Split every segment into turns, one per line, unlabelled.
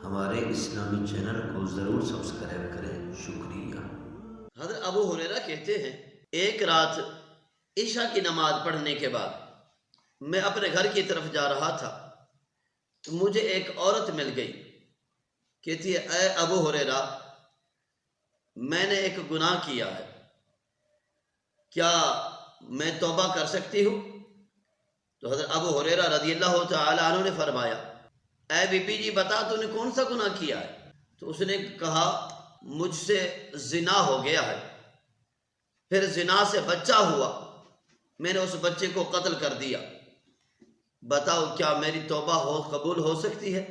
ہمارے اسلامی چینل کو ضرور سبسکرائب کریں، شکریہ۔
حضرت ابو ہریرہ کہتے ہیں ایک رات عشاء کی نماز پڑھنے کے بعد میں اپنے گھر کی طرف جا رہا تھا تو مجھے ایک عورت مل گئی، کہتی ہے اے ابو ہریرہ میں نے ایک گناہ کیا ہے، کیا میں توبہ کر سکتی ہوں؟ تو حضرت ابو ہریرہ رضی اللہ تعالی عنہ نے فرمایا اے بی بی جی بتا تو نے کون سا گناہ کیا ہے؟ تو اس نے کہا مجھ سے زنا ہو گیا ہے، پھر زنا سے بچہ ہوا، میں نے اس بچے کو قتل کر دیا، بتاؤ کیا میری توبہ قبول ہو سکتی ہے؟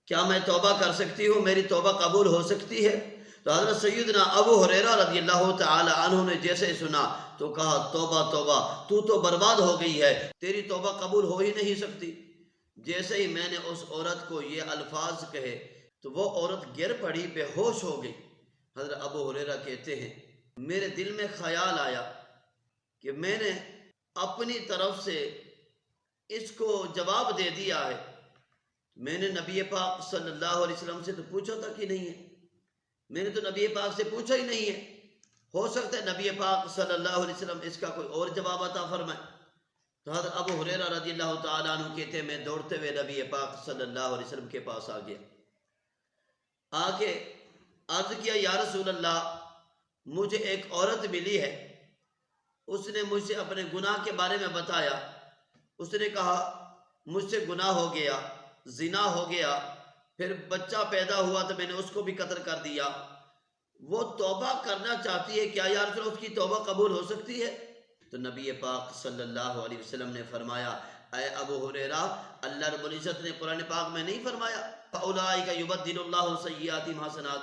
کیا میں توبہ کر سکتی ہوں؟ میری توبہ قبول ہو سکتی ہے؟ تو حضرت سیدنا ابو ہریرہ رضی اللہ تعالی عنہ نے جیسے سنا تو کہا توبہ توبہ، تو برباد ہو گئی ہے، تیری توبہ قبول ہو ہی نہیں سکتی۔ جیسے ہی میں نے اس عورت کو یہ الفاظ کہے تو وہ عورت گر پڑی، بے ہوش ہو گئی۔ حضرت ابو ہریرہ کہتے ہیں میرے دل میں خیال آیا کہ میں نے اپنی طرف سے اس کو جواب دے دیا ہے، میں نے نبی پاک صلی اللہ علیہ وسلم سے تو پوچھا تھا کہ نہیں ہے، میں نے تو نبی پاک سے پوچھا ہی نہیں ہے، ہو سکتا ہے نبی پاک صلی اللہ علیہ وسلم اس کا کوئی اور جواب عطا فرمائے۔ تو حضرت ابو ہریرہ رضی اللہ تعالیٰ عنہ کہتے ہیں میں دوڑتے ہوئے نبی پاک صلی اللہ علیہ وسلم کے پاس آ گیا، آ کے عرض کیا یا رسول اللہ مجھے ایک عورت ملی ہے، اس نے مجھ سے اپنے گناہ کے بارے میں بتایا، اس نے کہا مجھ سے گناہ ہو گیا، زنا ہو گیا، پھر بچہ پیدا ہوا تو میں نے اس کو بھی قتل کر دیا، وہ توبہ کرنا چاہتی ہے، کیا یا رسول اللہ اس کی توبہ قبول ہو سکتی ہے؟ تو نبی پاک صلی اللہ علیہ وسلم نے فرمایا اے ابو ہریرہ اللہ رب العزت نے قرآن پاک میں نہیں فرمایا فَأُولَٰئِكَ يُبَدِّلُ اللَّهُ سَيِّئَاتِهِمْ حَسَنَاتٍ،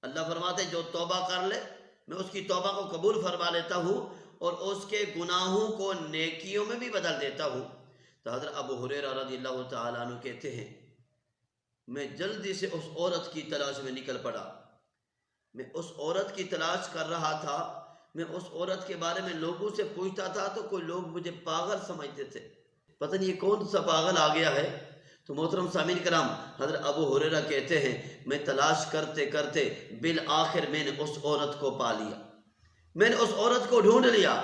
اللہ فرماتے جو توبہ کر لے میں اس کی توبہ کو قبول فرما لیتا ہوں اور اس کے گناہوں کو نیکیوں میں بھی بدل دیتا ہوں۔ تو حضرت ابو ہریرہ رضی اللہ تعالیٰ عنہ کہتے ہیں میں جلدی سے اس عورت کی تلاش میں نکل پڑا، میں اس عورت کی تلاش کر رہا تھا، میں اس عورت کے بارے میں لوگوں سے پوچھتا تھا تو کوئی لوگ مجھے پاگل سمجھتے تھے، پتہ نہیں یہ کون سا پاگل آ گیا ہے۔ تو محترم سامعین کرام حضرت ابو ہریرہ کہتے ہیں میں تلاش کرتے کرتے بالآخر میں نے اس عورت کو پا لیا، میں نے اس عورت کو ڈھونڈ لیا۔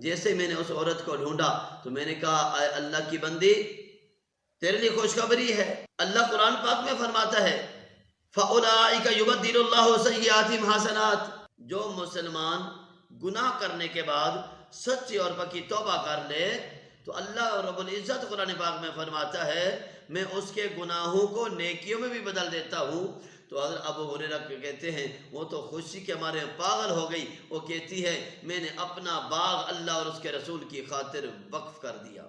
جیسے میں نے اس عورت کو ڈھونڈا تو میں نے کہا اے اللہ کی بندی تیرے لیے خوشخبری ہے، اللہ قرآن پاک میں فرماتا ہے فَأُولَٰئِكَ يُبَدِّلُ اللَّهُ سَيِّئَاتِهِمْ حَسَنَاتٍ، جو مسلمان گناہ کرنے کے بعد سچی اور پکی توبہ کر لے تو اللہ رب العزت قرآن پاک میں فرماتا ہے میں اس کے گناہوں کو نیکیوں میں بھی بدل دیتا ہوں۔ تو حضرت ابو ہریرہ کہتے ہیں وہ تو خوشی کے مارے پاگل ہو گئی، وہ کہتی ہے میں نے اپنا باغ اللہ اور اس کے رسول کی خاطر وقف کر دیا،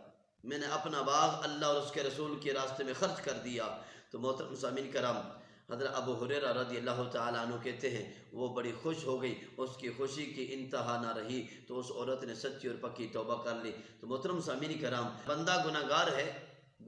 میں نے اپنا باغ اللہ اور اس کے رسول کے راستے میں خرچ کر دیا۔ تو محترم سامعین کرام حضرت ابو ہریرہ رضی اللہ تعالیٰ عنہ کہتے ہیں وہ بڑی خوش ہو گئی، اس کی خوشی کی انتہا نہ رہی تو اس عورت نے سچی اور پکی توبہ کر لی۔ تو محترم سامعین کرام بندہ گناہ گار ہے،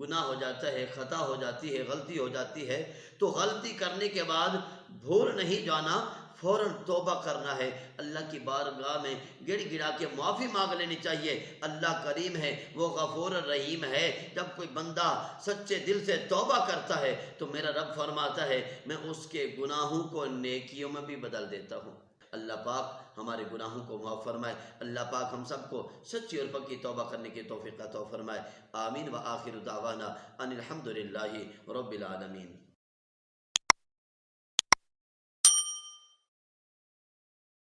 گناہ ہو جاتا ہے، خطا ہو جاتی ہے، غلطی ہو جاتی ہے، تو غلطی کرنے کے بعد بھول نہیں جانا، فوراً توبہ کرنا ہے، اللہ کی بارگاہ میں گڑ گڑا کے معافی مانگ لینی چاہیے۔ اللہ کریم ہے، وہ غفور الرحیم ہے، جب کوئی بندہ سچے دل سے توبہ کرتا ہے تو میرا رب فرماتا ہے میں اس کے گناہوں کو نیکیوں میں بھی بدل دیتا ہوں۔ اللہ پاک ہمارے گناہوں کو معاف فرمائے، اللہ پاک ہم سب کو سچی اور پکی توبہ کرنے کی توفیق عطا فرمائے۔ آمین و آخر دعوانا ان الحمدللہ رب العالمین۔